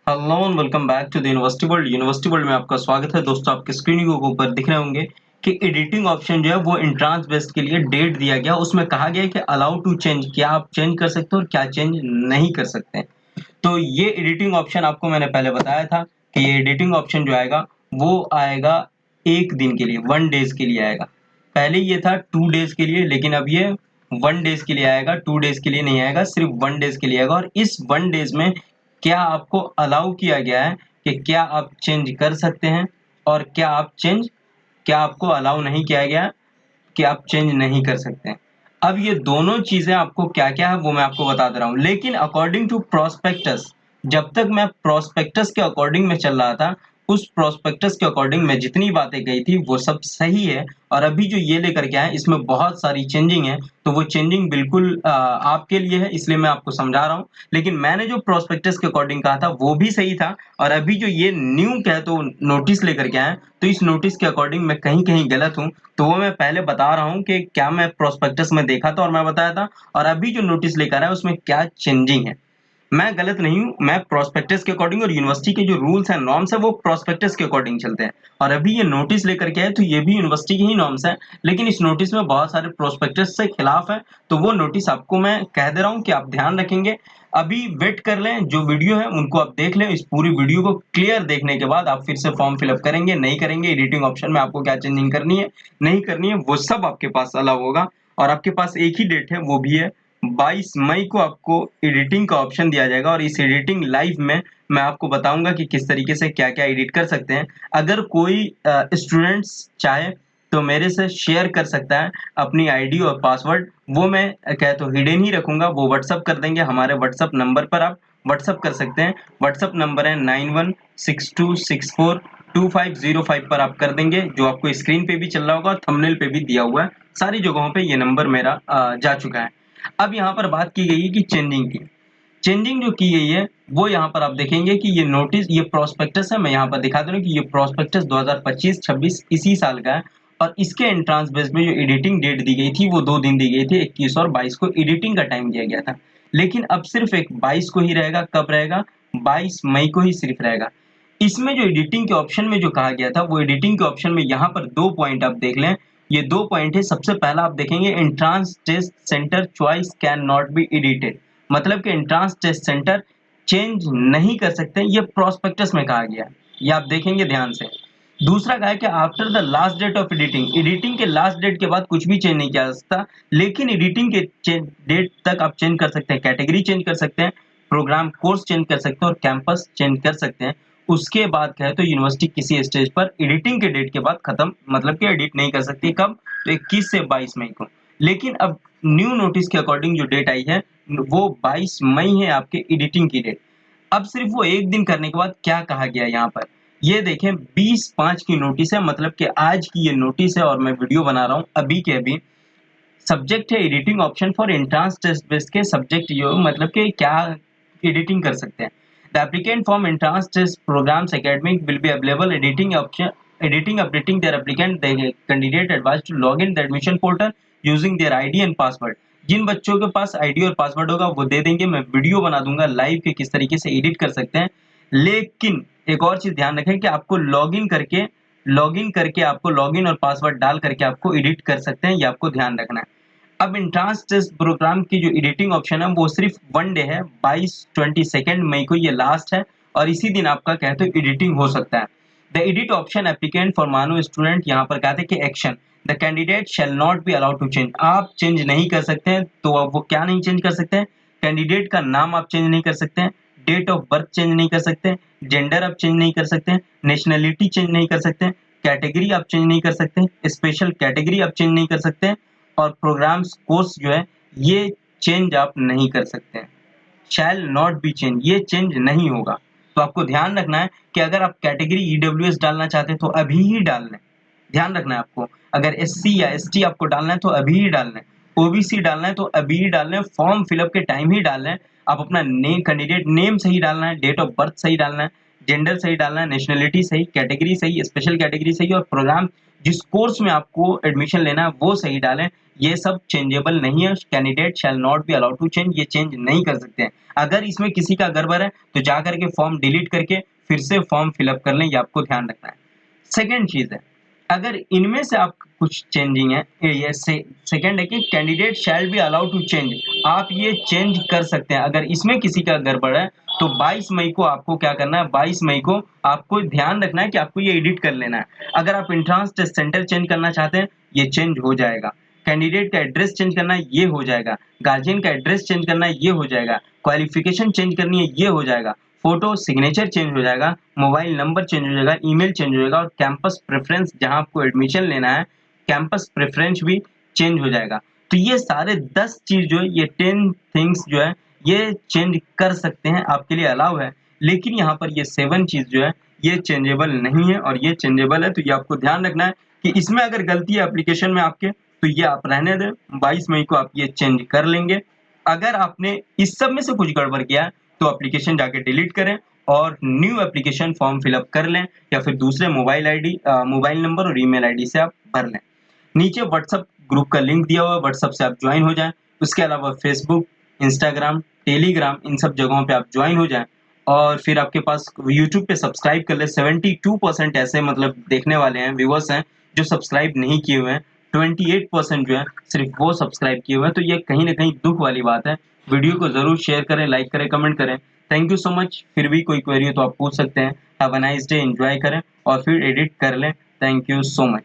Hello and welcome back to the university world. University world में आपका स्वागत है दोस्तों। आपके स्क्रीन के ऊपर दिख रहे होंगे कि एडिटिंग ऑप्शन जो है वो एंट्रांस बेस्ड के लिए डेट दिया गया। उसमें कहा गया है कि अलाउ टू चेंज, क्या आप चेंज कर सकते हो और क्या चेंज नहीं कर सकते हैं। तो ये एडिटिंग ऑप्शन आपको मैंने पहले बताया था कि ये एडिटिंग ऑप्शन जो आएगा वो आएगा एक दिन के लिए, 1 डेज के लिए आएगा। पहले ये था 2 डेज के लिए, लेकिन अब ये 1 डेज के लिए आएगा। 2 डेज के लिए नहीं आएगा, सिर्फ 1 डेज के लिए आएगा। और इस 1 डेज में क्या आपको अलाउ किया गया है कि क्या आप चेंज कर सकते हैं और क्या आपको अलाउ नहीं किया गया है कि आप चेंज नहीं कर सकते हैं। अब ये दोनों चीजें आपको क्या क्या है वो मैं आपको बता दे रहा हूँ। लेकिन अकॉर्डिंग टू प्रोस्पेक्टस, जब तक मैं प्रोस्पेक्टस के अकॉर्डिंग में चल रहा था, उस प्रोस्पेक्टस के अकॉर्डिंग में जितनी बातें गई थी वो सब सही है। और अभी जो ये लेकर के आए इसमें बहुत सारी चेंजिंग है, तो वो चेंजिंग बिल्कुल आपके लिए है, इसलिए मैं आपको समझा रहा हूँ। लेकिन मैंने जो प्रोस्पेक्टस के अकॉर्डिंग कहा था वो भी सही था। और अभी जो ये न्यू क्या है तो नोटिस लेकर के आए, तो इस नोटिस के अकॉर्डिंग मैं कहीं कहीं गलत हूँ। तो वो मैं पहले बता रहा हूँ कि क्या मैं प्रोस्पेक्टस में देखा था और मैं बताया था, और अभी जो नोटिस लेकर आया उसमें क्या चेंजिंग है। मैं गलत नहीं हूँ, मैं प्रोस्पेक्टस के अकॉर्डिंग और यूनिवर्सिटी के जो रूल्स हैं नॉर्म्स है वो प्रोस्पेक्टस के अकॉर्डिंग चलते हैं। और अभी ये नोटिस लेकर के आए तो ये भी यूनिवर्सिटी के ही नॉर्म्स हैं, लेकिन इस नोटिस में बहुत सारे प्रोस्पेक्टस से खिलाफ है। तो वो नोटिस आपको मैं कह दे रहा हूँ कि आप ध्यान रखेंगे। अभी वेट कर लें, जो वीडियो है उनको आप देख लें। इस पूरी वीडियो को क्लियर देखने के बाद आप फिर से फॉर्म फिलअप करेंगे नहीं करेंगे, एडिटिंग ऑप्शन में आपको क्या चेंजिंग करनी है नहीं करनी है वो सब आपके पास अलाउ होगा। और आपके पास एक ही डेट है, वो भी है 22 मई को आपको एडिटिंग का ऑप्शन दिया जाएगा। और इस एडिटिंग लाइव में मैं आपको बताऊंगा कि किस तरीके से क्या क्या एडिट कर सकते हैं। अगर कोई स्टूडेंट्स चाहे तो मेरे से शेयर कर सकता है अपनी आईडी और पासवर्ड। वो मैं क्या तो हिडन ही रखूंगा, वो व्हाट्सअप कर देंगे हमारे व्हाट्सअप नंबर पर। आप व्हाट्सअप कर सकते हैं। व्हाट्सअप नंबर है 9162642505 पर आप कर देंगे, जो आपको स्क्रीन पे भी चल रहा होगा, थंबनेल पे भी दिया हुआ है। सारी जगहों पे ये नंबर मेरा जा चुका है। अब यहाँ पर बात की गई है कि चेंजिंग की। चेंजिंग जो की गई है वो यहाँ पर आप देखेंगे कि ये नोटिस, ये प्रोस्पेक्टस है। मैं यहाँ पर दिखा दूं कि ये प्रोस्पेक्टस 2025-26 इसी साल का है। और इसके एंट्रांस बेस में जो एडिटिंग डेट दी गई थी वो 2 दिन दी गई थी, 21 और 22 को एडिटिंग का टाइम दिया गया था। लेकिन अब सिर्फ एक 22 को ही रहेगा। कब रहेगा? 22 मई को ही सिर्फ रहेगा। इसमें जो एडिटिंग के ऑप्शन में जो कहा गया था, वो एडिटिंग के ऑप्शन में यहाँ पर 2 पॉइंट आप देख लें। ये 2 पॉइंट है। सबसे पहला आप देखेंगे, entrance test centre choice can not be edited, मतलब कि एंट्रांस टेस्ट सेंटर चेंज नहीं कर सकते, ये प्रोस्पेक्टस में कहा गया है। ये आप देखेंगे ध्यान से। दूसरा कहा है कि after the last date of editing, editing के लास्ट डेट के बाद कुछ भी चेंज नहीं किया जा सकता, लेकिन एडिटिंग के डेट तक आप चेंज कर सकते हैं। कैटेगरी चेंज कर सकते हैं, प्रोग्राम कोर्स चेंज कर सकते हैं और कैंपस चेंज कर सकते हैं। उसके बाद कहे तो यूनिवर्सिटी किसी स्टेज पर एडिटिंग के डेट के बाद खत्म, मतलब कि एडिट नहीं कर सकती। कब? तो 21 से 22 मई को। लेकिन अब न्यू नोटिस के अकॉर्डिंग जो डेट आई है वो 22 मई है आपके एडिटिंग की डेट। अब सिर्फ वो एक दिन करने के बाद क्या कहा गया यहाँ पर, ये देखें 20/5 की नोटिस है, मतलब कि आज की ये नोटिस है और मैं वीडियो बना रहा हूँ अभी के अभी। सब्जेक्ट है editing option for entrance test based के सब्जेक्ट, ये मतलब कि क्या एडिटिंग कर सकते हैं। The applicant form entrance test programs academic will be available editing option, editing updating their applicant the candidate advise to log in the admission portal using their ID and password. जिन बच्चों के पास ID और password होगा वो दे देंगे। मैं video बना दूंगा लाइव के किस तरीके से एडिट कर सकते हैं। लेकिन एक और चीज ध्यान रखें कि आपको लॉगिन करके आपको लॉगिन और पासवर्ड डाल करके आपको एडिट कर सकते हैं, ये आपको ध्यान रखना है। अब एंट्रांस टेस्ट प्रोग्राम की जो एडिटिंग ऑप्शन है वो सिर्फ 1 डे है, 22 मई को ये लास्ट है। और इसी दिन आपका कहते हो एडिटिंग हो सकता है। The edit option applicant for मानो स्टूडेंट, यहाँ पर कहते हैं कि action the candidate shall not be allowed to change. आप चेंज नहीं कर सकते हैं, तो अब वो क्या नहीं चेंज कर सकते हैं? कैंडिडेट का नाम आप चेंज नहीं कर सकते हैं, डेट ऑफ बर्थ चेंज नहीं कर सकते, जेंडर आप चेंज नहीं कर सकते, नेशनलिटी चेंज नहीं कर सकते, कैटेगरी आप चेंज नहीं कर सकते, स्पेशल कैटेगरी आप चेंज नहीं कर सकते, और प्रोग्राम्स कोर्स जो है ये चेंज आप नहीं कर सकते हैं। शैल नॉट बी चेंज, ये चेंज नहीं होगा। तो आपको ध्यान रखना है कि अगर आप कैटेगरी ईडब्ल्यूएस डालना चाहते हैं तो अभी ही डाल लें। ध्यान रखना है आपको। अगर एससी या एसटी आपको डालना है तो अभी ही डाल लें। ओबीसी डालना है तो अभी ही डाल लें, फॉर्म फिलअप के टाइम ही डाल लें। आप अपना नेम, कैंडिडेट नेम सही डालना है, डेट ऑफ बर्थ सही डालना है, जेंडर सही डालना है, नेशनलिटी सही, कैटेगरी सही, स्पेशल कैटेगरी सही, और प्रोग्राम जिस कोर्स में आपको एडमिशन लेना है वो सही डालें। ये सब चेंजेबल नहीं है। Candidate shall not be allowed to change, ये चेंज नहीं कर सकते हैं। अगर इसमें किसी का गड़बड़ है तो जा करके फॉर्म डिलीट करके फिर से फॉर्म फिलअप कर लें, ये आपको ध्यान रखना है। सेकंड चीज है, अगर इनमें से आप कुछ चेंजिंग है, ये सेकंड है कि candidate shall be allowed to change, आप ये चेंज कर सकते हैं। अगर इसमें किसी का गड़बड़ है तो 22 मई को आपको क्या करना है, 22 मई को आपको ध्यान रखना है कि आपको ये एडिट कर लेना है। अगर आप एंट्रेंस टेस्ट सेंटर चेंज करना चाहते हैं, ये चेंज हो जाएगा। कैंडिडेट का एड्रेस चेंज करना है, ये हो जाएगा। गार्जियन का एड्रेस चेंज करना है, ये हो जाएगा। क्वालिफिकेशन चेंज करनी है, ये हो जाएगा। फोटो सिग्नेचर चेंज हो जाएगा, मोबाइल नंबर चेंज हो जाएगा, ईमेल चेंज हो जाएगा और कैंपस प्रेफरेंस जहां आपको एडमिशन लेना है, कैंपस प्रेफरेंस भी चेंज हो जाएगा। तो ये सारे 10 चीज जो है, ये 10 थिंग्स जो है ये चेंज कर सकते हैं, आपके लिए अलाउ है। लेकिन यहाँ पर ये 7 चीज जो है ये चेंजेबल नहीं है और ये चेंजेबल है, तो ये आपको ध्यान रखना है कि इसमें अगर गलती है एप्लीकेशन में आपके तो ये आप रहने दें। 22 मई को आप ये चेंज कर लेंगे। अगर आपने इस सब में से कुछ गड़बड़ किया है तो एप्लीकेशन जाके डिलीट करें और न्यू एप्लीकेशन फॉर्म फिलअप कर लें, या फिर दूसरे मोबाइल नंबर और ईमेल आईडी से आप भर लें। नीचे व्हाट्सएप ग्रुप का लिंक दिया हुआ है, व्हाट्सएप से आप ज्वाइन हो जाएं। उसके अलावा फेसबुक, इंस्टाग्राम, टेलीग्राम, इन सब जगहों पे आप ज्वाइन हो जाएं। और फिर आपके पास यूट्यूब पे सब्सक्राइब कर ले। 72% ऐसे मतलब देखने वाले हैं, व्यूअर्स हैं जो सब्सक्राइब नहीं किए हुए हैं। 28% जो है सिर्फ वो सब्सक्राइब किए हुए हैं। तो ये कहीं ना कहीं दुख वाली बात है। वीडियो को जरूर शेयर करें, लाइक करें, कमेंट करें। Thank you so much. फिर भी कोई क्वेरी हो तो आप पूछ सकते हैं। Have a nice day, enjoy करें और फिर एडिट कर लें। Thank you so much.